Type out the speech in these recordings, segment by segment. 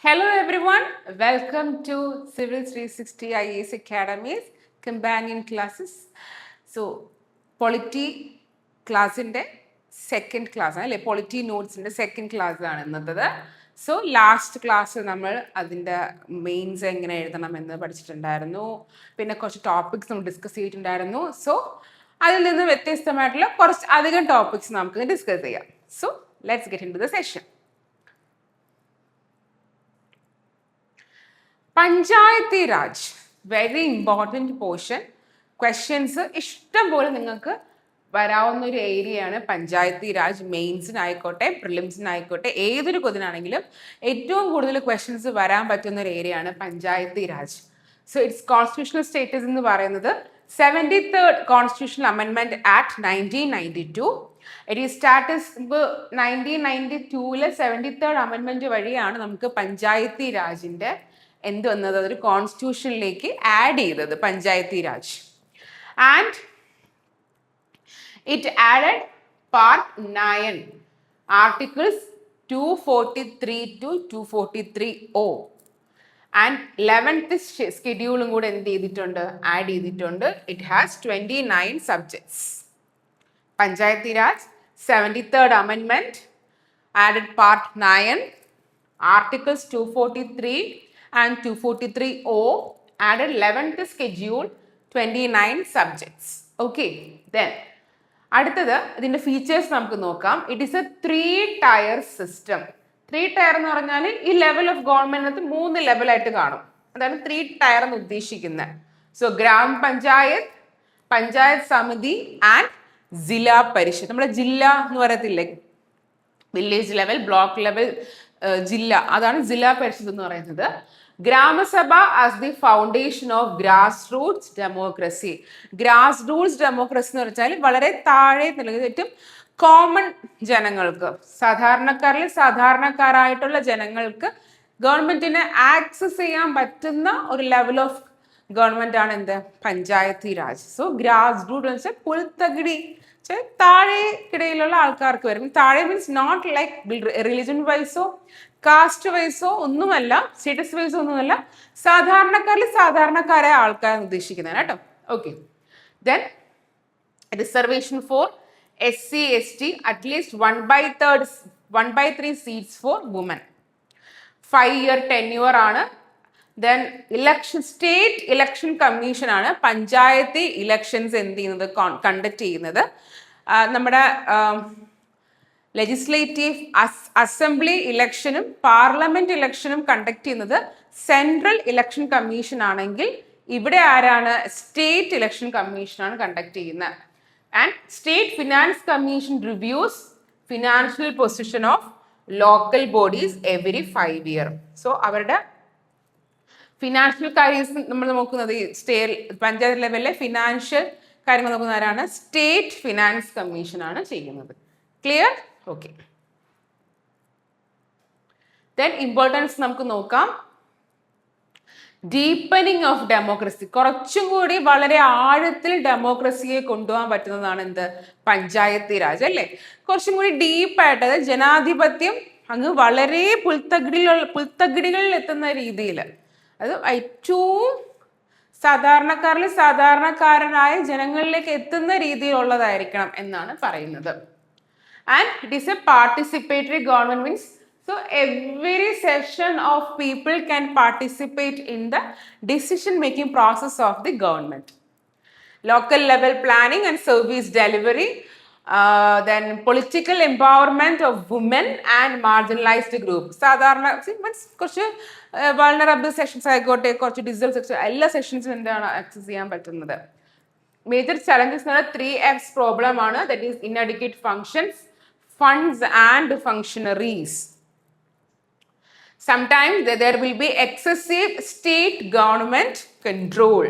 Hello everyone, welcome to Civil 360 IAS Academy's companion classes. So, Polity ക്ലാസ്സിൻ്റെ second class അല്ലേ, polity നോട്ട്സിൻ്റെ second class ആണ് ഇന്നത്തത്. So last class നമ്മൾ അതിൻ്റെ mains എങ്ങനെ എഴുതണമെന്ന് പഠിച്ചിട്ടുണ്ടായിരുന്നു. പിന്നെ കുറച്ച് ടോപ്പിക്സ് നമ്മൾ ഡിസ്കസ് ചെയ്തിട്ടുണ്ടായിരുന്നു. സോ അതിൽ നിന്ന് വ്യത്യസ്തമായിട്ടുള്ള കുറച്ച് അധികം ടോപ്പിക്സ് നമുക്ക് ഡിസ്കസ് ചെയ്യാം. So let's get into the session. Panchayati Raj, very important portion. Questions ഇഷ്ടം പോലെ നിങ്ങൾക്ക് വരാവുന്ന ഒരു ഏരിയയാണ് പഞ്ചായത്തി രാജ്. മെയിൻസിനായിക്കോട്ടെ പ്രിലിംസിനായിക്കോട്ടെ ഏതൊരു കൊതിനാണെങ്കിലും ഏറ്റവും കൂടുതൽ ക്വസ്റ്റ്യൻസ് വരാൻ പറ്റുന്ന ഒരു ഏരിയയാണ് Panchayati Raj. So it's constitutional status എന്ന് പറയുന്നത് 73rd constitutional amendment act 1992. It ഈ സ്റ്റാറ്റസ് 1992 73rd അമെൻമെൻറ്റ് വഴിയാണ് നമുക്ക് പഞ്ചായത്തി രാജിൻ്റെ എന്ത് വന്നത്, അതൊരു കോൺസ്റ്റിറ്റ്യൂഷനിലേക്ക് ആഡ് ചെയ്തത് Panchayati Raj. And it added part 9 articles 243 to 243O and 11th സ്കെഡ്യൂളും കൂടെ എന്ത് ചെയ്തിട്ടുണ്ട്, ആഡ് ചെയ്തിട്ടുണ്ട്. It has 29 subjects. Panchayati Raj 73rd അമെൻമെന്റ് added part 9 articles 243 and 243O added 11th schedule 29 subjects. Okay, then അടുത്തത് ഇതിൻ്റെ ഫീച്ചേഴ്സ് നമുക്ക് നോക്കാം. It is A 3-tier system. 3-tier എന്ന് പറഞ്ഞാൽ ഈ ലെവൽ ഓഫ് ഗവൺമെൻറ്റിനകത്ത് 3 ലെവലായിട്ട് കാണും. അതാണ് 3-tier എന്ന് ഉദ്ദേശിക്കുന്നത്. സോ ഗ്രാമപഞ്ചായത്ത്, പഞ്ചായത്ത് സമിതി ആൻഡ് ജില്ലാ പരിഷത്ത്. നമ്മുടെ ജില്ല എന്ന് പറയത്തില്ലേ, വില്ലേജ് ലെവൽ, ബ്ലോക്ക് ലെവൽ, ജില്ല, അതാണ് ജില്ലാ പരിഷത്ത് എന്ന് പറയുന്നത്. ഗ്രാമസഭ as the foundation of grass Roots democracy. Grass Roots democracy എന്ന് വെച്ചാൽ വളരെ താഴെ നിൽക്കുന്ന ഏറ്റവും കോമൺ ജനങ്ങൾക്ക്, സാധാരണക്കാരായിട്ടുള്ള ജനങ്ങൾക്ക് ഗവൺമെന്റിനെ ആക്സസ് ചെയ്യാൻ പറ്റുന്ന ഒരു ലെവൽ ഓഫ് ഗവൺമെന്റ് ആണ് എന്ത്, Panchayati Raj. So grass root എന്ന് വെച്ചാൽ പുൽത്തകിടി, താഴെക്കിടയിലുള്ള ആൾക്കാർക്ക് വരും. താഴെ means not like religion wise or caste wise or ഒന്നുമല്ല, സ്റ്റേറ്റസ് വൈസോ ഒന്നുമല്ല, സാധാരണക്കാരായ ആൾക്കാരെ ഉദ്ദേശിക്കുന്നതാണ് കേട്ടോ. Okay, then reservation for SC ST at least 1/3 seats for woman. 5-year tenure ആണ്. Then election, state election commission ആണ് പഞ്ചായത്തി ഇലക്ഷൻസ് എന്ത് ചെയ്യുന്നത്, കണ്ടക്ട് ചെയ്യുന്നത്. നമ്മുടെ ലെജിസ്ലേറ്റീവ് അസംബ്ലി ഇലക്ഷനും പാർലമെന്റ് ഇലക്ഷനും കണ്ടക്ട് ചെയ്യുന്നത് സെൻട്രൽ ഇലക്ഷൻ കമ്മീഷൻ ആണെങ്കിൽ ഇവിടെ ആരാണ്, സ്റ്റേറ്റ് ഇലക്ഷൻ കമ്മീഷനാണ് കണ്ടക്ട് ചെയ്യുന്നത്. And state finance commission reviews financial position of local bodies every 5 year. So അവരുടെ ഫിനാൻഷ്യൽ കാര്യങ്ങൾ നമ്മൾ നോക്കുന്നത്, പഞ്ചായത്ത് ലെവലിലെ ഫിനാൻഷ്യൽ കാര്യങ്ങൾ നോക്കുന്ന ആരാണ്, സ്റ്റേറ്റ് ഫിനാൻസ് കമ്മീഷൻ ആണ് ചെയ്യുന്നത്. ക്ലിയർ? ഓക്കെ. ദെൻ ഇമ്പോർട്ടൻസ് നമുക്ക് നോക്കാം. ഡീപ്പനിങ് ഓഫ് ഡെമോക്രസി, കുറച്ചും കൂടി വളരെ ആഴത്തിൽ ഡെമോക്രസിയെ കൊണ്ടുപോകാൻ പറ്റുന്നതാണ് എന്ത്, പഞ്ചായത്തി രാജ് അല്ലേ. കുറച്ചും കൂടി ഡീപ്പായിട്ട്, അതായത് ജനാധിപത്യം അങ്ങ് വളരെ പുൽത്തകിടികളിൽ എത്തുന്ന രീതിയിൽ, അത് ഏറ്റവും സാധാരണക്കാരനായ ജനങ്ങളിലേക്ക് എത്തുന്ന രീതിയിലുള്ളതായിരിക്കണം എന്നാണ് പറയുന്നത്. And it is A participatory government means so every section of people can participate in the decision making process of the government. Local level planning and service delivery, then political empowerment of women and marginalized groups. സാധാരണ കുറച്ച് vulnerable sections ആയിക്കോട്ടെ, കുറച്ച് digital section, എല്ലാ സെക്ഷൻസും എന്താണ് access ചെയ്യാൻ പറ്റുന്നത്. Major challenges എന്ന് പറഞ്ഞാൽ 3Fs പ്രോബ്ലം ആണ്. That is inadequate functions, funds and functionaries. Sometimes there will be excessive state government control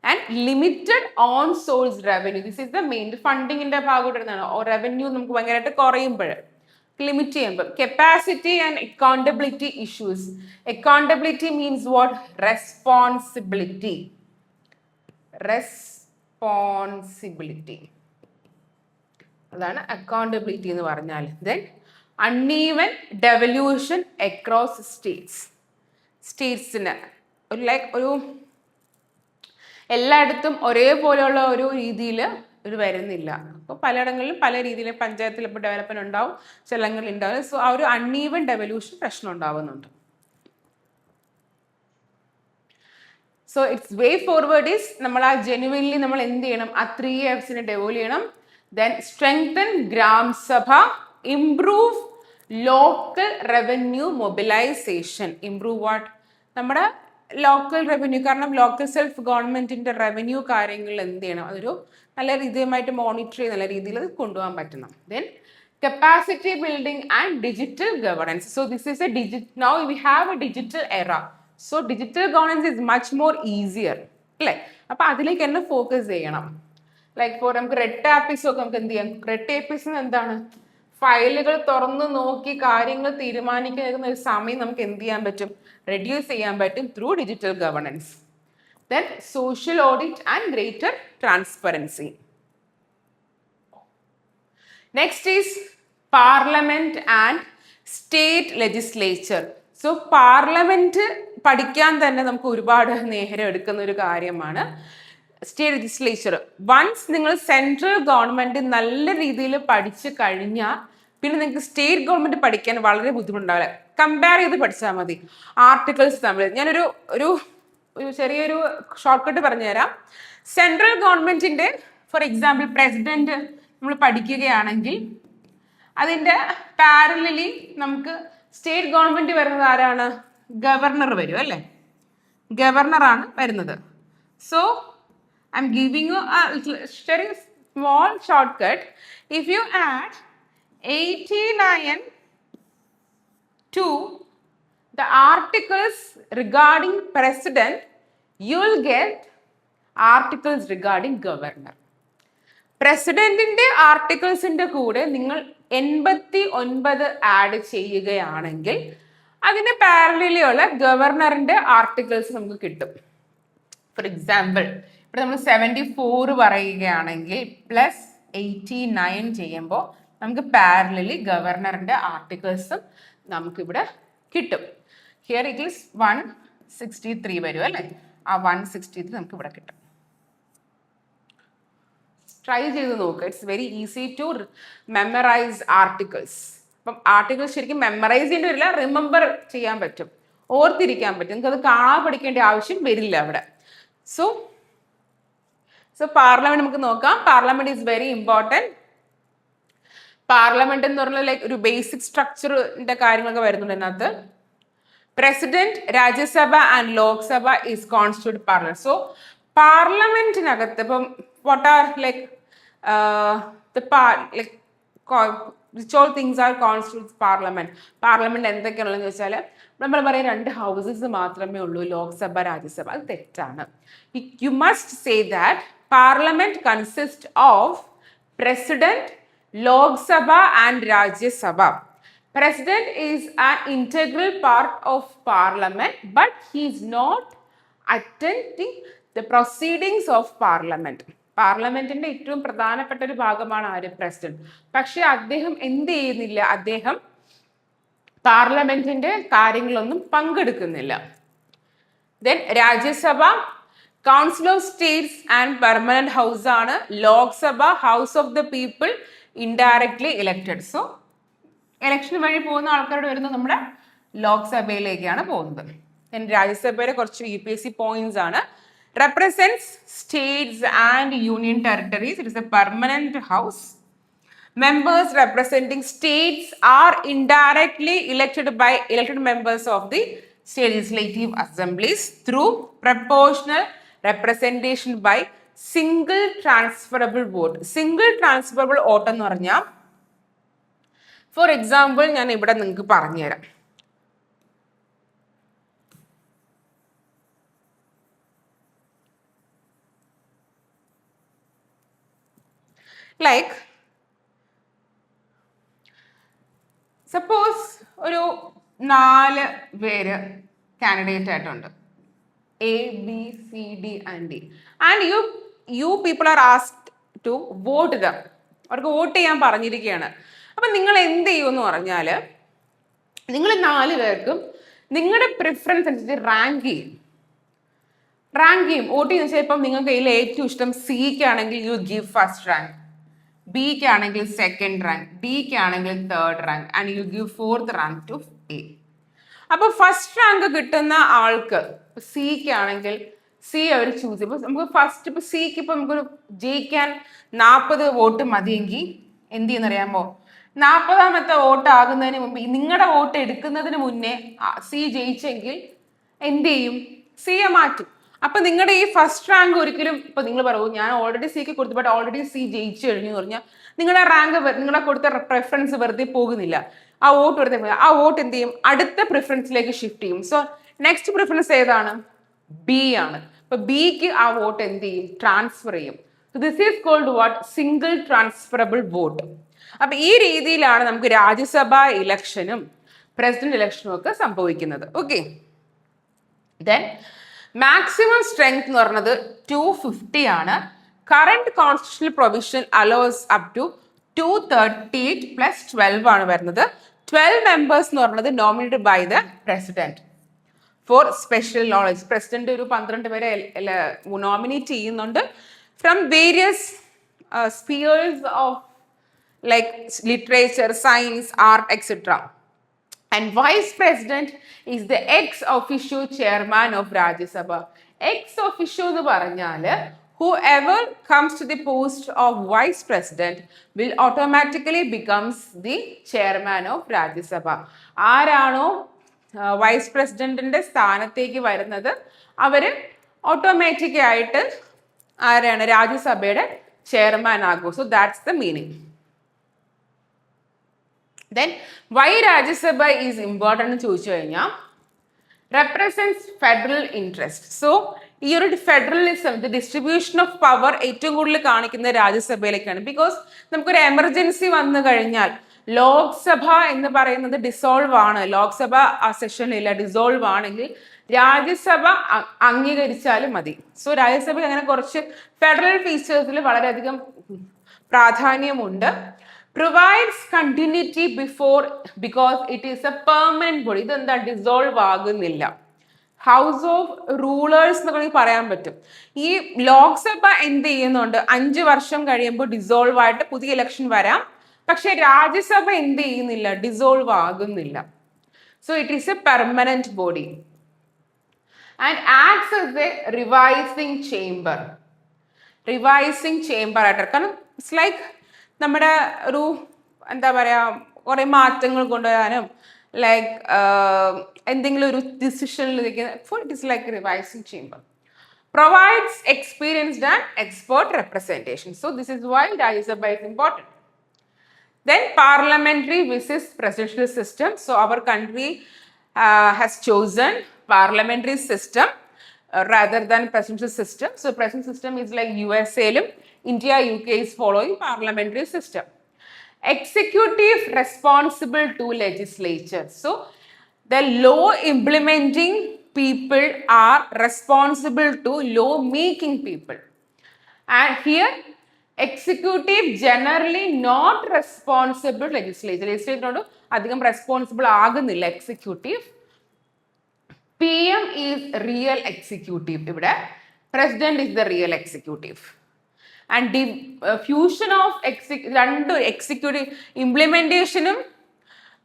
and limited on source revenue. This is the main funding in the ഭാഗമായിട്ടാണ് revenue നമുക്ക് ഭയങ്കരമായിട്ട് കുറയുമ്പോൾ limit ചെയ്യുമ്പോൾ. Capacity and accountability issues. Accountability means what, responsibility. അതാണ് accountability എന്ന് പറഞ്ഞാൽ. Then uneven devolution across സ്റ്റേറ്റ്സിന് ഒരു എല്ലായിടത്തും ഒരേപോലെയുള്ള ഒരു രീതിയിൽ ഇത് വരുന്നില്ല. അപ്പോൾ പലയിടങ്ങളിലും പല രീതിയിൽ പഞ്ചായത്തിൽ ഇപ്പോൾ ഡെവലപ്മെന്റ് ഉണ്ടാവും, ചിലങ്ങളിൽ ഉണ്ടാവും. സോ ആ ഒരു അൺഈവൻ ഡെവല്യൂഷൻ പ്രശ്നം ഉണ്ടാവുന്നുണ്ട്. So it's way forward is നമ്മൾ ആ ജെനുവിൻലി നമ്മൾ എന്ത് ചെയ്യണം, ആ 3Fs ഡെവലപ്പ് ചെയ്യണം. Then strengthen grama sabha, improve local revenue mobilisation. Improve what? നമ്മുടെ ലോക്കൽ റവന്യൂ. കാരണം ലോക്കൽ സെൽഫ് ഗവൺമെന്റിന്റെ റവന്യൂ കാര്യങ്ങൾ എന്ത് ചെയ്യണം, അതൊരു നല്ല രീതിയുമായിട്ട് മോണിറ്റർ ചെയ്ത് നല്ല രീതിയിൽ കൊണ്ടുപോകാൻ പറ്റണം. Then capacity building and digital governance. So this is now we have a digital era. So digital governance is much more easier അല്ലേ? അപ്പൊ അതിലേക്ക് തന്നെ ഫോക്കസ് ചെയ്യണം. ലൈക്ക് ഫോർ നമുക്ക് റെഡ് ടാപ്പിസ് ഒക്കെ നമുക്ക് എന്ത് ചെയ്യാം? റെഡ് ടേപ്പിസ് എന്താണ്? ഫയലുകൾ തുറന്നു നോക്കി കാര്യങ്ങൾ തീരുമാനിക്കുന്ന ഒരു സമയം നമുക്ക് എന്ത് ചെയ്യാൻ പറ്റും? റെഡ്യൂസ് ചെയ്യാൻ പറ്റും through digital governance. Then social audit and greater transparency. Next is parliament and state legislature. So parliament പഠിക്കാൻ തന്നെ നമുക്ക് ഒരുപാട് നേരം എടുക്കുന്ന ഒരു കാര്യമാണ് സ്റ്റേറ്റ് ലെജിസ്ലേച്ചർ. വൺസ് നിങ്ങൾ സെൻട്രൽ ഗവൺമെന്റ് നല്ല രീതിയിൽ പഠിച്ചു കഴിഞ്ഞാൽ പിന്നെ നിങ്ങൾക്ക് സ്റ്റേറ്റ് ഗവൺമെന്റ് പഠിക്കാൻ വളരെ ബുദ്ധിമുട്ടുണ്ടാവില്ല. കമ്പയർ ചെയ്ത് പഠിച്ചാൽ മതി ആർട്ടിക്കിൾസ് തമ്മിൽ. ഞാനൊരു ഒരു ചെറിയൊരു ഷോർട്ട് കട്ട് പറഞ്ഞുതരാം. സെൻട്രൽ ഗവൺമെന്റിന്റെ ഫോർ എക്സാമ്പിൾ പ്രസിഡന്റ് നമ്മൾ പഠിക്കുകയാണെങ്കിൽ അതിന്റെ പാരലലി നമുക്ക് സ്റ്റേറ്റ് ഗവൺമെന്റ് വരുന്നത് ആരാണ്? ഗവർണർ വരും അല്ലേ? ഗവർണറാണ് വരുന്നത്. So I M giving you a very small shortcut. If you add 89 to the articles regarding president, you will get articles regarding governor. പ്രസിഡന്റിന്റെ ആർട്ടിക്കിൾസിന്റെ കൂടെ നിങ്ങൾ 89 ആഡ് ചെയ്യുകയാണെങ്കിൽ അതിന് പാരലലിയുള്ള ഗവർണറിന്റെ ആർട്ടിക്കിൾസ് നമുക്ക് കിട്ടും. ഫോർ എക്സാമ്പിൾ ഇവിടെ നമ്മൾ 74 പറയുകയാണെങ്കിൽ പ്ലസ് 89 ചെയ്യുമ്പോൾ നമുക്ക് പാരലലി ഗവർണറിന്റെ ആർട്ടിക്കിൾസും നമുക്കിവിടെ കിട്ടും. ഹിയർ ഇറ്റ് ഈസ് 163 വരും അല്ലേ? ആ 163 നമുക്ക് ഇവിടെ കിട്ടും. ട്രൈ ചെയ്ത് നോക്കുക. It's very easy to memorise articles. അപ്പം ആർട്ടിക്കിൾസ് ശരിക്കും മെമ്മറൈസ് ചെയ്യേണ്ടി വരില്ല, റിമെമ്പർ ചെയ്യാൻ പറ്റും, ഓർത്തിരിക്കാൻ പറ്റും. നിങ്ങൾക്ക് അത് കാണാൻ പഠിക്കേണ്ട ആവശ്യം വരില്ല അവിടെ. സോ പാർലമെന്റ് നമുക്ക് നോക്കാം. Parliament is very important. Parliament എന്ന് പറഞ്ഞാൽ ലൈക്ക് ഒരു ബേസിക് സ്ട്രക്ചറിന്റെ കാര്യങ്ങളൊക്കെ വരുന്നുണ്ട് അതിനകത്ത്. President, Rajya Sabha and Lok Sabha is constitute parliament. So പാർലമെന്റിനകത്ത് ഇപ്പം what are like which all things are constitutes parliament. Parliament എന്തൊക്കെയാണെന്ന് ചോദിച്ചാൽ നമ്മൾ പറയും 2 ഹൗസസ് മാത്രമേ ഉള്ളൂ, ലോക്സഭ രാജ്യസഭ. അത് തെറ്റാണ്. You must say that parliament consist of president, Lok Sabha and Rajya Sabha. President is an integral part of parliament, but he is not attending the proceedings of parliament. പാർലമെന്റിന്റെ ഏറ്റവും പ്രധാനപ്പെട്ട ഒരു ഭാഗമാണ് ആര്? പ്രസിഡന്റ്. പക്ഷെ അദ്ദേഹം എന്ത് ചെയ്യുന്നില്ല? അദ്ദേഹം പാർലമെന്റിന്റെ കാര്യങ്ങളൊന്നും പങ്കെടുക്കുന്നില്ല. Then Rajya Sabha council of States and permanent house ആണ്. Lok Sabha house of the people, indirectly elected. So election വഴി പോകുന്ന ആൾക്കാരോട് വരുന്നത് നമ്മുടെ ലോക്സഭയിലേക്കാണ് പോകുന്നത്. ദെൻ രാജ്യസഭയിലെ കുറച്ച് UPSC പോയിന്റ്സ് ആണ്. Represents states and union territories. It is a permanent house. Members representing states are indirectly elected by elected members of the state legislative assemblies through proportional representation by single transferable vote. Single transferable vote എന്ന് പറഞ്ഞാൽ for example ഞാൻ ഇവിടെ നിങ്ങൾക്ക് പറഞ്ഞുതരാം. Like suppose ഒരു 4 പേര് candidate ആയിട്ടുണ്ട്, ABCD and D, and you people are asked to vote them. അവർക്ക് വോട്ട് ചെയ്യാൻ പറഞ്ഞിരിക്കുകയാണ്. അപ്പം നിങ്ങൾ എന്ത് ചെയ്യുമെന്ന് പറഞ്ഞാൽ നിങ്ങൾ 4 പേർക്കും നിങ്ങളുടെ പ്രിഫറൻസ് അനുസരിച്ച് റാങ്ക് ചെയ്യും വോട്ട് ചെയ്യുന്ന വെച്ചാൽ ഇപ്പം നിങ്ങൾക്ക് ഇതിൽ ഏറ്റവും ഇഷ്ടം സിക്ക് ആണെങ്കിൽ യു ഗിവ് ഫസ്റ്റ് റാങ്ക്, ബിക്ക് ആണെങ്കിൽ സെക്കൻഡ് റാങ്ക്, ഡിക്ക് ആണെങ്കിൽ third rank and you give fourth rank to A. അപ്പോൾ ഫസ്റ്റ് റാങ്ക് കിട്ടുന്ന ആൾക്ക് സിക്ക് ആണെങ്കിൽ സി അവർ ചൂസ് ചെയ്യും. ഇപ്പം നമുക്ക് ഫസ്റ്റ് ഇപ്പം സിക്ക് ഇപ്പം നമുക്കൊരു ജയിക്കാൻ 40 വോട്ട് മതിയെങ്കിൽ എന്ത് ചെയ്യുന്നറിയാമോ, 40ാമത്തെ വോട്ട് ആകുന്നതിന് മുമ്പ് നിങ്ങളുടെ വോട്ട് എടുക്കുന്നതിന് മുന്നേ സി ജയിച്ചെങ്കിൽ എന്ത് ചെയ്യും, സിയെ മാറ്റും. അപ്പൊ നിങ്ങളുടെ ഈ ഫസ്റ്റ് റാങ്ക് ഒരിക്കലും ഇപ്പൊ നിങ്ങൾ പറയൂ ഞാൻ ഓൾറെഡി സിക്ക് കൊടുത്തു ബട്ട് ഓൾറെഡി സി ജയിച്ചു കഴിഞ്ഞു എന്ന് പറഞ്ഞാൽ നിങ്ങളുടെ റാങ്ക് നിങ്ങളെ കൊടുത്ത പ്രിഫറൻസ് വെറുതെ പോകുന്നില്ല. ആ വോട്ട് വെറുതെ പോകുക. ആ വോട്ട് എന്ത് ചെയ്യും, അടുത്ത പ്രിഫറൻസിലേക്ക് ഷിഫ്റ്റ് ചെയ്യും. സോ നെക്സ്റ്റ് പ്രിഫറൻസ് ഏതാണ്, ബി ആണ്. അപ്പൊ ബിക്ക് ആ വോട്ട് എന്ത് ചെയ്യും, ട്രാൻസ്ഫർ ചെയ്യും. This is called what, single transferable vote. അപ്പൊ ഈ രീതിയിലാണ് നമുക്ക് രാജ്യസഭാ ഇലക്ഷനും പ്രസിഡന്റ് ഇലക്ഷനും ഒക്കെ സംഭവിക്കുന്നത്. ഓക്കെ, ദെൻ മാക്സിമം സ്ട്രെങ്ത് എന്ന് പറയുന്നത് 250 ആണ്. Current constitutional provision allows up to 238 plus 12 ആണ് വരുന്നത്. 12 മെമ്പേഴ്സ് എന്ന് പറയുന്നത് nominated by the president for special knowledge. President ഒരു 12 പേരെ നോമിനേറ്റ് ചെയ്യുന്നുണ്ട് from various spheres of like literature, science, art, etc. And vice president is the ex officio chairman of Rajya Sabha. Ex officio എന്ന് പറഞ്ഞാൽ whoever comes to the post of vice president will automatically becomes the chairman of Rajya Sabha. ആരാണോ vice പ്രസിഡന്റിന്റെ സ്ഥാനത്തേക്ക് വരുന്നത് അവര് automatic ആയിട്ട് ആരാണ്, രാജ്യസഭയുടെ chairman ആകും. So that's the meaning. Then why Rajya Sabha is important എന്ന് ചോദിച്ചു കഴിഞ്ഞാൽ represents federal interest. So ഈ ഒരു federalism, the distribution of power ഏറ്റവും കൂടുതൽ കാണിക്കുന്ന രാജ്യസഭയിലേക്കാണ്. ബിക്കോസ് നമുക്കൊരു എമർജൻസി വന്നു കഴിഞ്ഞാൽ ലോക്സഭ എന്ന് പറയുന്നത് ഡിസോൾവ് ആണ്, ലോക്സഭ ആ സെഷനില്ല, ഡിസോൾവ് ആണെങ്കിൽ രാജ്യസഭ അംഗീകരിച്ചാലും മതി. സോ രാജ്യസഭ അങ്ങനെ കുറച്ച് ഫെഡറൽ ഫീച്ചേഴ്സിൽ വളരെയധികം പ്രാധാന്യമുണ്ട്. Provides continuity because it is a permanent body. ഇതെന്താ, ഡിസോൾവ് ആകുന്നില്ല. ഹൗസ് ഓഫ് റൂളേഴ്സ് എന്നൊക്കെ പറയാൻ പറ്റും. ഈ ലോക്സഭ എന്ത് ചെയ്യുന്നുണ്ട്, 5 വർഷം കഴിയുമ്പോൾ ഡിസോൾവ് ആയിട്ട് പുതിയ ഇലക്ഷൻ വരാം. പക്ഷെ രാജ്യസഭ എന്ത് ചെയ്യുന്നില്ല, ഡിസോൾവ് ആകുന്നില്ല. So it is A permanent body and acts as A revising chamber. Revising chamber ആയിട്ട്, കാരണം ഇറ്റ്സ് ലൈക്ക് നമ്മുടെ ഒരു എന്താ പറയുക, കുറേ മാറ്റങ്ങൾ കൊണ്ടുവരാനും ലൈക്ക് എന്തെങ്കിലും ഒരു ഡിസിഷനിലേക്ക്, it is like revising chamber. Provides experienced and expert representation. So this is why Rajya Sabha is important. Then parliamentary versus presidential system. So our country has chosen parliamentary system rather than presidential system. So presidential system is like USA, India, UK is following parliamentary system. Executive responsible to legislature. So the law implementing people are responsible to law making people. And here executive generally not responsible legislature. Legislature അധികം responsible ആകുന്നില്ല executive. PM is real executive. ഇവിടെ president is the real executive. And fusion of രണ്ട് executive ഇംപ്ലിമെന്റേഷനും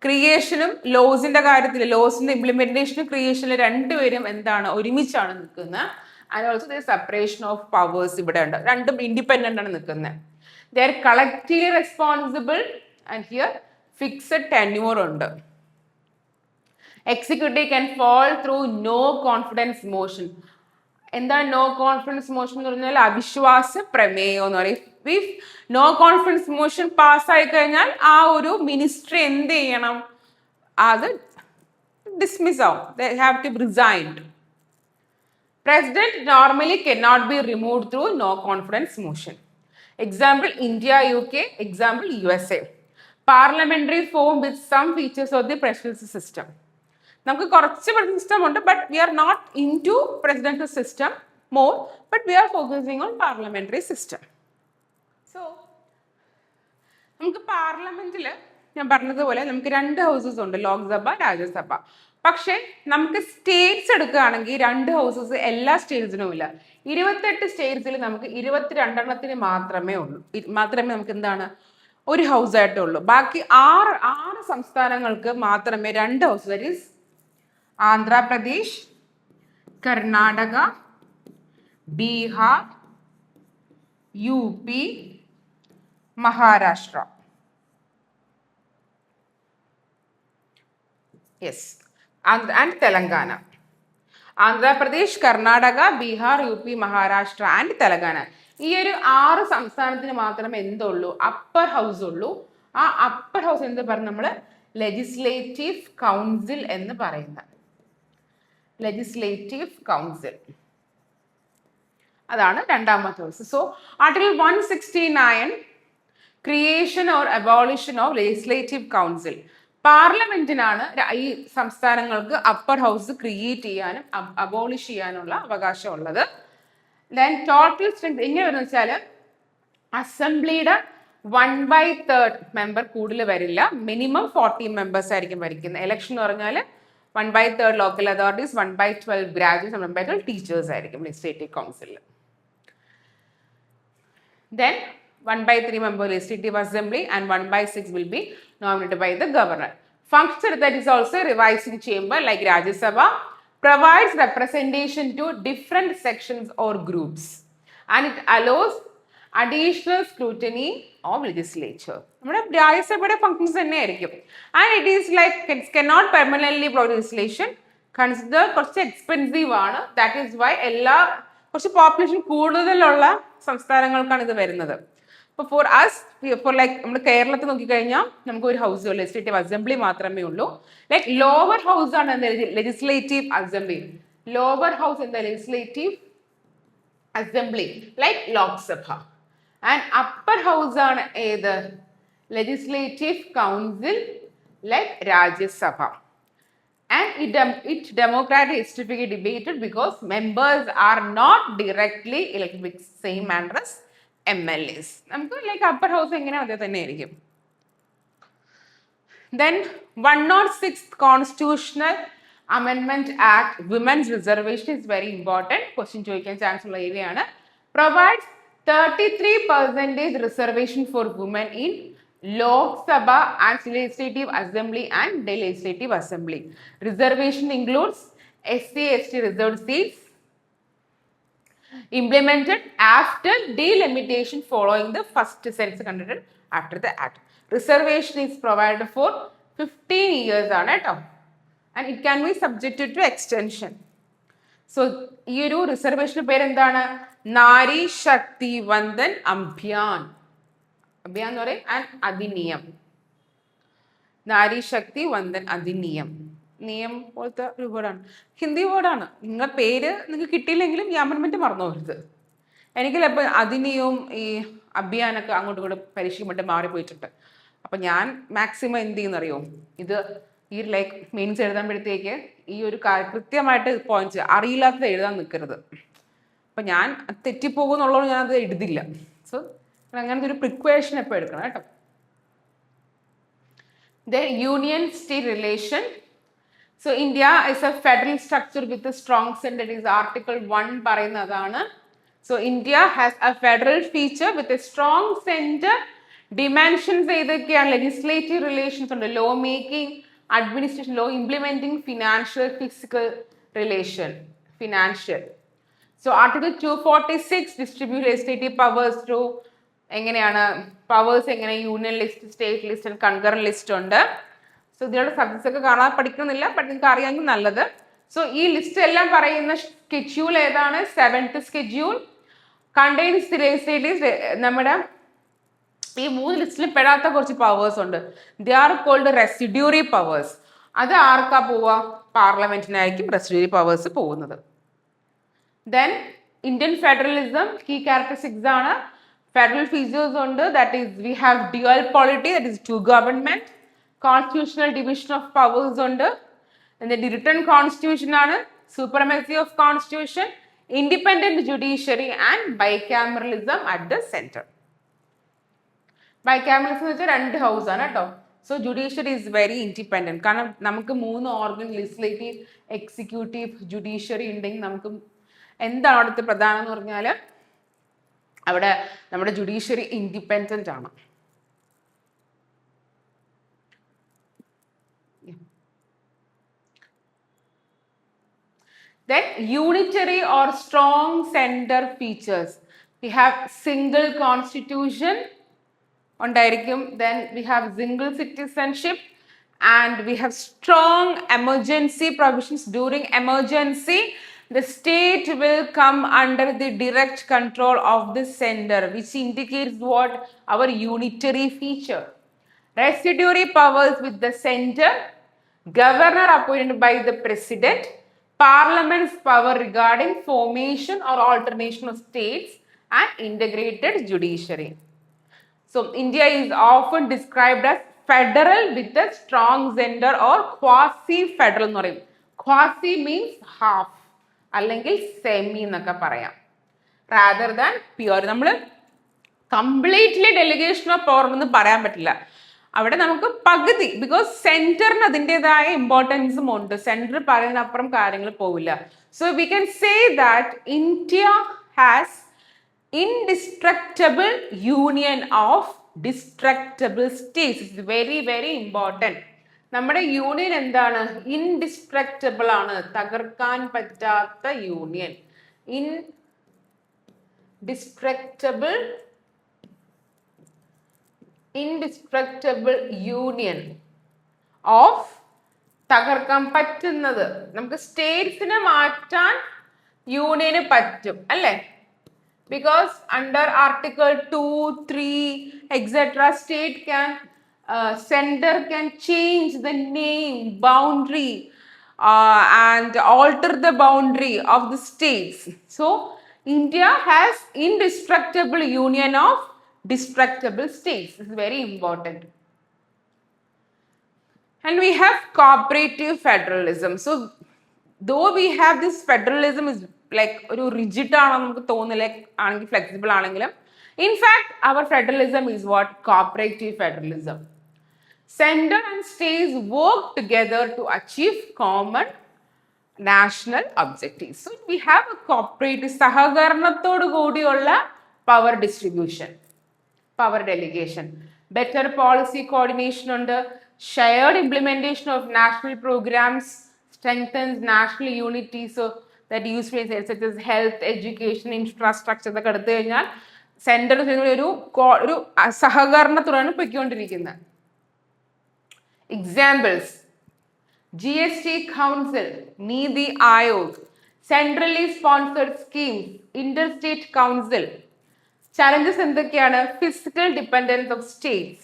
ക്രിയേഷനും ലോസിന്റെ കാര്യത്തിൽ, ലോസിന്റെ ഇംപ്ലിമെന്റേഷനും ക്രിയേഷനും രണ്ടുപേരും എന്താണ്, ഒരുമിച്ചാണ് നിൽക്കുന്നത്. And also the separation of powers ഇവിടെ ഉണ്ട്, രണ്ടും ഇൻഡിപെൻഡന്റ് ആണ് നിൽക്കുന്നത്. They are collectively responsible and here fixed tenure ഉണ്ട്. Executive can fall through no confidence motion. എന്താണ് നോ കോൺഫിഡൻസ് മോഷൻ എന്ന് പറഞ്ഞാൽ അവിശ്വാസ പ്രമേയം എന്ന് പറയും. ഇഫ് നോ കോൺഫിഡൻസ് മോഷൻ പാസ്സായി കഴിഞ്ഞാൽ ആ ഒരു മിനിസ്ട്രി എന്ത് ചെയ്യണം, അത് ഡിസ്മിസ് ആവും. They have to resigned. President normally cannot be removed through no confidence motion. Example India, UK. Example USA. Parliamentary form with some features of the presidential system. നമുക്ക് കുറച്ച് presidential system ഉണ്ട്, but we are not into presidential system more, but we are focusing on parliamentary system. So നമുക്ക് പാർലമെന്റിൽ ഞാൻ പറഞ്ഞതുപോലെ നമുക്ക് 2 houses ഉണ്ട്, ലോക്സഭ, രാജ്യസഭ. പക്ഷെ നമുക്ക് സ്റ്റേറ്റ്സ് എടുക്കുകയാണെങ്കിൽ 2 ഹൗസസ് എല്ലാ സ്റ്റേറ്റ്സിനും ഇല്ല. 28 സ്റ്റേറ്റ്സിൽ നമുക്ക് 22 മാത്രമേ നമുക്ക് എന്താണ് ഒരു ഹൗസ് ആയിട്ടുള്ളൂ. ബാക്കി ആറ് സംസ്ഥാനങ്ങൾക്ക് മാത്രമേ 2 house, that is Andhra Pradesh, Karnataka, Bihar, UP, Maharashtra. Yes, and Telangana. Andhra Pradesh, Karnataka, Bihar, UP, Maharashtra and Telangana. ഈ ഒരു 6 സംസ്ഥാനത്തിന് മാത്രമേ എന്തുള്ളൂ, അപ്പർ ഹൗസ് ഉള്ളൂ. ആ അപ്പർ ഹൗസ് എന്ത് പറയും നമ്മൾ? ലെജിസ്ലേറ്റീവ് കൗൺസിൽ എന്ന് പറയുന്ന ലെജിസ്ലേറ്റീവ് കൗൺസിൽ, അതാണ് രണ്ടാമത്തെ house. So article 169 creation or abolition of legislative council. പാർലമെന്റിനാണ് ഈ സംസ്ഥാനങ്ങൾക്ക് അപ്പർ ഹൗസ് ക്രിയേറ്റ് ചെയ്യാനും അബോളിഷ് ചെയ്യാനുള്ള അവകാശമുള്ളത്. ദെൻ ടോട്ടൽ സ്ട്രെങ്ത് എങ്ങനെ വരുന്ന വെച്ചാൽ അസംബ്ലിയുടെ 1/3 മെമ്പർ കൂടുതൽ വരില്ല. മിനിമം 40 മെമ്പേഴ്സ് ആയിരിക്കും ഭരിക്കുന്നത്. ഇലക്ഷൻ എന്ന് പറഞ്ഞാൽ 1/3 ലോക്കൽ അതോറിറ്റീസ്, 1/12 ഗ്രാജുവേറ്റ്സ്, 1/12 ടീച്ചേഴ്സ് ആയിരിക്കും ലെജിസ്ലേറ്റീവ് കൗൺസിലിൽ. Then 1/3 member legislative assembly and 1/6 will be nominated by the governor. Function that is also a revising chamber like Rajya Sabha, provides representation to different sections or groups, and it allows additional scrutiny of legislature. നമ്മുടെ രാജ്യസഭയുടെ functions തന്നെ ആയിരിക്കും. And it is like it cannot permanently provide legislation. Consider കുറച്ച് expensive ആണ്. That is Y കുറച്ച് population കൂടുതലുള്ള സംസ്ഥാനങ്ങൾക്കാണ് ഇത് വരുന്നത്. അപ്പോൾ ഫോർ ലൈക്ക് നമ്മൾ കേരളത്തിൽ നോക്കിക്കഴിഞ്ഞാൽ നമുക്ക് ഒരു ഹൗസ് ലെജിസ്ലേറ്റീവ് അസംബ്ലി മാത്രമേ ഉള്ളൂ. ലൈക്ക് ലോവർ ഹൗസ് ആണ് എന്താ ലെജിസ്ലേറ്റീവ് അസംബ്ലി. ലോവർ ഹൗസ് എന്താ legislative assembly like Lok Sabha. And upper house ആണ് ഏത്? Legislative council like Rajya Sabha. And it democratic is typically debated because members are not directly elected with same manner as MLAs. നമുക്ക് like upper house എങ്ങനെ അതേ തന്നെ ആയിരിക്കും. Then 106th Constitutional Amendment Act, Women's Reservation is very important. Question ചോദിക്കാൻ chance ഉള്ള area ആണ്. Provides 33% reservation for women in Lok Sabha and Legislative Assembly and Legislative Assembly. Reservation includes SC/ST reserved seats implemented after delimitation following the first census conducted after the act. Reservation is provided for 15 years ആണ് കേട്ടോ. And it can be subjected to extension. So ഈ ഒരു റിസർവേഷന്റെ പേര് എന്താണ്? നാരി ശക്തി വന്ദൻ അഭിയാൻ. അഭിയാൻ എന്ന് പറയും. And Adhiniyam, Nari Shakti Vandan Adhiniyam. നിയം പോലത്തെ ഒരു വേർഡാണ്, ഹിന്ദി വേർഡാണ്. നിങ്ങളുടെ പേര് നിങ്ങൾക്ക് കിട്ടിയില്ലെങ്കിലും ഈ അമെൻമെന്റ് മറന്നു പോകരുത്. എനിക്ക് ചിലപ്പോൾ അധിനിയവും ഈ അഭിയാനൊക്കെ അങ്ങോട്ടും ഇങ്ങോട്ടും പരീക്ഷയ്ക്ക് മാറിപ്പോയിട്ടുണ്ട്. അപ്പം ഞാൻ മാക്സിമം എന്ത് ചെയ്യുന്നറിയോ, ഇത് ഈ ലൈക്ക് മീൻസ് എഴുതുമ്പോഴത്തേക്ക് ഈ ഒരു കൃത്യമായിട്ട് പോയിന്റ്സ് അറിയില്ലാത്തത് എഴുതാൻ നിൽക്കരുത്. അപ്പം ഞാൻ തെറ്റിപ്പോകുന്നുള്ളതുകൊണ്ട് ഞാനത് എഴുതില്ല. സോ അങ്ങനത്തെ ഒരു പ്രിക്വേഷൻ എപ്പോൾ എടുക്കണം കേട്ടോ. Then union state relation. So India is a federal structure with a strong center. It is Article 1 പറയുന്നതാണ്. So India has a federal feature with a strong center. Dimensions ഏതൊക്കെയാണ്? legislative relations ഉണ്ട്, law making, administration, law implementing, financial, physical relation, financial. So Article 246 distribute legislative powers through എങ്ങനെയാണ് powers, എങ്ങനെ union list, state list and concurrent list ഉണ്ട്. So ഇതിലുള്ള subjects ഒക്കെ കാണാൻ പഠിക്കുന്നില്ല, but നിങ്ങൾക്ക് അറിയാമെങ്കിൽ നല്ലത്. സോ ഈ ലിസ്റ്റ് എല്ലാം പറയുന്ന സ്കെഡ്യൂൾ ഏതാണ്? 7th schedule contains legislative. നമ്മുടെ ഈ 3 ലിസ്റ്റിൽ പെടാത്ത കുറച്ച് പവേഴ്സ് ഉണ്ട്. They are called residuary powers. അത് ആർക്കാ പോവുക? പാർലമെന്റിനായിരിക്കും റെസിഡ്യൂറി പവേഴ്സ് പോകുന്നത്. Then Indian federalism key characteristics ആണ്. Federal features ഉണ്ട്, that is we have dual polity, that is two government. Constitutional division of powers ഉണ്ട്. And the written constitution ആണ്. Supremacy of constitution, independent judiciary and bicameralism at the center. Bicameralism എന്ന് വെച്ചാൽ 2 house ആണ് കേട്ടോ. So judiciary is very independent. കാരണം നമുക്ക് 3 organ, legislative, executive, judiciary ഉണ്ടെങ്കിൽ നമുക്ക് എന്താണ് അവിടുത്തെ പ്രധാനം എന്ന് പറഞ്ഞാൽ അവിടെ നമ്മുടെ ജുഡീഷ്യറി ഇൻഡിപെൻഡൻ്റ് ആണ്. Then unitary or strong center features. We have single constitution ഉണ്ടായിരിക്കും. Then we have single citizenship and we have strong emergency provisions. During emergency, the state will come under the direct control of the center, which indicates what? Our unitary feature. Residuary powers with the center, governor appointed by the president, Parliament's power regarding formation or alternation of states, and integrated judiciary. So India is often described as federal with a strong center or quasi-federal എന്ന് പറയും. Quasi means half അല്ലെങ്കിൽ semi എന്നൊക്കെ പറയാം. Rather than pure. നമ്മൾ completely delegation of power എന്ന് പറയാൻ പറ്റില്ല. അവിടെ നമുക്ക് പകുതി, ബിക്കോസ് സെന്ററിന് അതിൻ്റെതായ ഇമ്പോർട്ടൻസും ഉണ്ട്. സെന്റർ പറയുന്നപ്പുറം കാര്യങ്ങൾ പോവില്ല. So we can say that India has indestructible union of destructible States. It's very very important. നമ്മുടെ യൂണിയൻ എന്താണ്? ഇൻഡിസ്ട്രക്റ്റബിൾ ആണ്, തകർക്കാൻ പറ്റാത്ത യൂണിയൻ. ഇൻഡിസ്ട്രക്റ്റബിൾ യൂണിയൻ ഓഫ് തകർക്കാൻ പറ്റുന്നത്. നമുക്ക് സ്റ്റേറ്റ്സിനെ മാറ്റാൻ യൂണിയന് പറ്റും അല്ലേ? Because under article 2, 3 etcetera state can center can change the name, boundary and alter the boundary of the states. So India has indestructible union of destructible states. This is very important. And we have cooperative federalism. So though we have this federalism is like ഒരു rigid ആണെന്ന് നമുക്ക് തോന്നില്ല, ആണെങ്കിൽ flexible ആണെങ്കിലും, in fact our federalism is what? Cooperative federalism. Center and states work together to achieve common national objectives. So we have a cooperative, സഹകരണത്തോടു കൂടിയുള്ള power distribution, power delegation, better policy coordination ഉണ്ട്, shared implementation of national programs strengthens national unity. So that useful such as health, education, infrastructure ഒക്കെ എടുത്തു കഴിഞ്ഞാൽ centre ഒരു സഹകരണത്തോടാണ് പൊയ്ക്കൊണ്ടിരിക്കുന്നത്. Examples: GST Council, Niti Aayog, centrally sponsored schemes, interstate council. Challenges എന്തൊക്കെയാണ്? Fiscal dependence of states.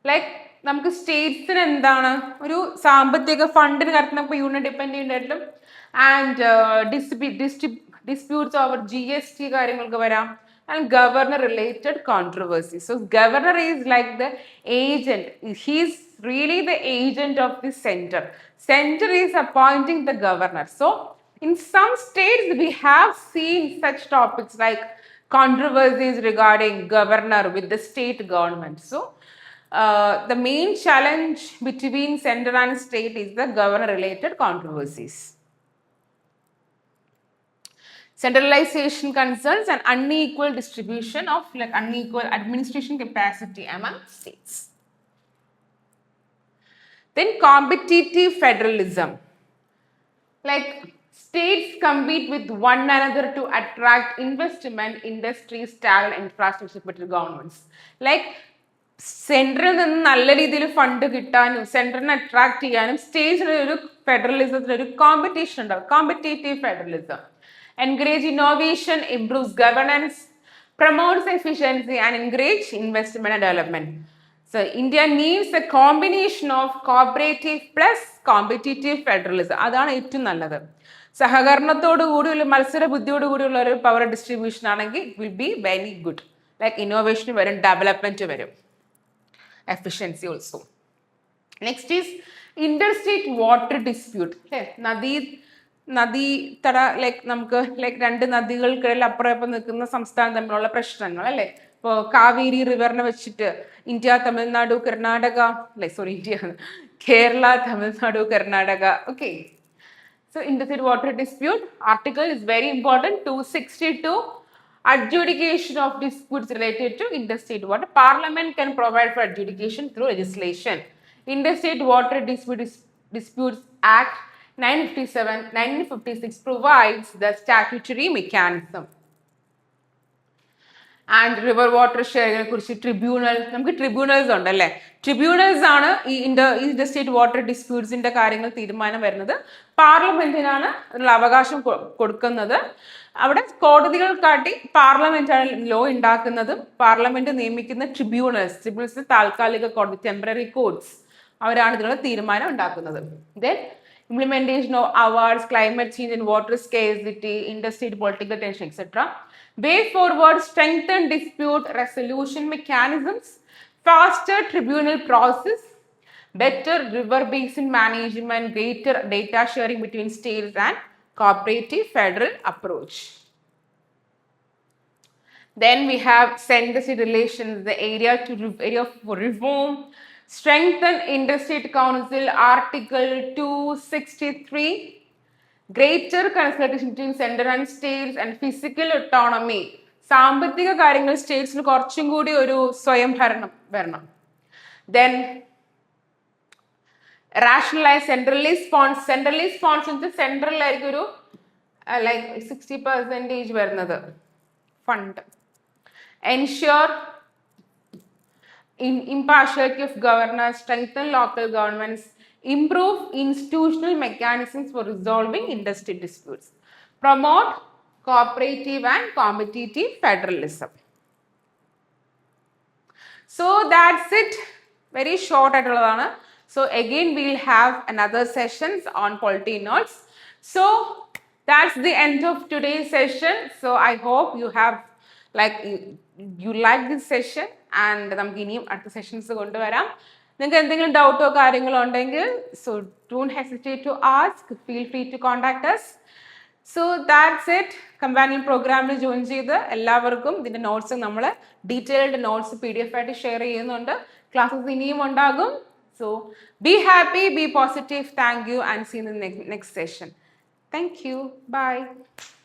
Like നമുക്ക് സ്റ്റേറ്റ്സിന് എന്താണ് ഒരു സാമ്പത്തിക ഫണ്ടിന് കാര്യത്തിൽ നമുക്ക് യൂണിയൻ ഡിപ്പെൻഡ് ചെയ്യേണ്ടതായിട്ടും ആൻഡ് ഡിസ്പ്യൂട്ട്സ് ഓവർ GST കാര്യങ്ങൾക്ക് വരാം. And governor related controversies. So governor is like the agent. He is really the agent of the center. Center is appointing the governor. So in some states we have seen such topics like controversies regarding governor with the state government. So the main challenge between center and state is the governor related controversies. Centralization concerns and unequal distribution of like unequal administration capacity among states. Then competitive federalism. Like states compete with one another to attract investment, industries, talent, infrastructure to governments. Like central നിന്ന് നല്ല രീതിയിൽ fund കിട്ടാനും സെൻട്രലിനെ attract ചെയ്യാനും സ്റ്റേറ്റ്സിന് ഒരു ഫെഡറലിസത്തിന് ഒരു competition ഉണ്ടാവും. Competitive federalism encourage innovation, improves governance, promotes efficiency and encourage investment and development. So India needs a combination of cooperative plus competitive federalism. അതാണ് ഏറ്റവും നല്ലത്. സഹകരണത്തോടു കൂടിയുള്ള മത്സര ബുദ്ധിയോട് കൂടിയുള്ള ഒരു പവർ ഡിസ്ട്രിബ്യൂഷൻ ആണെങ്കിൽ it will be very good. Like innovation വരും, development വരും, efficiency also. Next is interstate water dispute. നദീതട ലൈക്ക് നമുക്ക് ലൈക്ക് രണ്ട് നദികൾക്കിടയിൽ അപ്പുറം ഇപ്പം നിൽക്കുന്ന സംസ്ഥാനം തമ്മിലുള്ള പ്രശ്നങ്ങൾ അല്ലേ? ഇപ്പോൾ കാവേരി റിവറിനെ വെച്ചിട്ട് India Tamil Nadu Karnataka India Kerala Tamil Nadu Karnataka. Okay, so interstate water dispute article is very important. 262, adjudication of disputes related to interstate water. Parliament can provide for adjudication through legislation. Interstate Water Disputes Act 1956 provides the statutory mechanism. And river water ഷെയറിനെ കുറിച്ച് tribunal, നമുക്ക് tribunals ഉണ്ട് അല്ലേ? Tribunals ആണ് ഈ interstate water ഡിസ്പ്യൂട്ട്സിന്റെ കാര്യങ്ങൾ തീരുമാനം വരുന്നത്. പാർലമെന്റിനാണ് അതിനുള്ള അവകാശം കൊടുക്കുന്നത്. അവിടെ കോടതികൾ കാട്ടി പാർലമെന്റാണ് ലോ ഉണ്ടാക്കുന്നതും. പാർലമെന്റ് നിയമിക്കുന്ന ട്രിബ്യൂണൽസ് താൽക്കാലിക കോടതി, ടെമ്പററി കോർട്സ്, അവരാണ് ഇതിനുള്ള തീരുമാനം ഉണ്ടാക്കുന്നത്. Then implementation of awards, climate change and water scarcity, interstate political tension, etc. Way forward, strengthen dispute resolution mechanisms, faster tribunal process, better river basin management, greater data sharing between states and cooperative federal approach. Then we have send-the-state relations, the area for reform. Strengthen Interstate Council, Article 263. Greater consultation between center and states and physical autonomy. സാമ്പത്തിക കാര്യങ്ങൾ സ്റ്റേറ്റ്സിന് കുറച്ചും കൂടി ഒരു സ്വയം ഭരണം വരണം. Then rationalize centrally sponsored സെൻട്രലായിരിക്കും ഒരു 60% വരുന്നത് fund. Ensure impartiality of governance, strengthen local governments, improve institutional mechanisms for resolving interstate disputes, promote cooperative and competitive federalism. So that's it. Very short ആയിട്ടുള്ളതാണ്. So again we will have another sessions on polity notes. So that's the end of today's session. So I hope you have you like this session and നമുക്ക് ഇനിയും അടുത്ത sessions കൊണ്ടുവരാം. നിങ്ങൾക്ക് എന്തെങ്കിലും ഡൗട്ടോ കാര്യങ്ങളോ ഉണ്ടെങ്കിൽ so don't hesitate to ask, feel free to contact us. So that's it. Companion പ്രോഗ്രാമിൽ join ചെയ്ത് എല്ലാവർക്കും ഇതിൻ്റെ നോട്ട്സ് നമ്മൾ ഡീറ്റെയിൽഡ് നോട്ട്സ് PDF ആയിട്ട് ഷെയർ ചെയ്യുന്നുണ്ട്. ക്ലാസ്സസ് ഇനിയും ഉണ്ടാകും. So be happy, be positive. Thank you and see you in the next session. Thank you. Bye.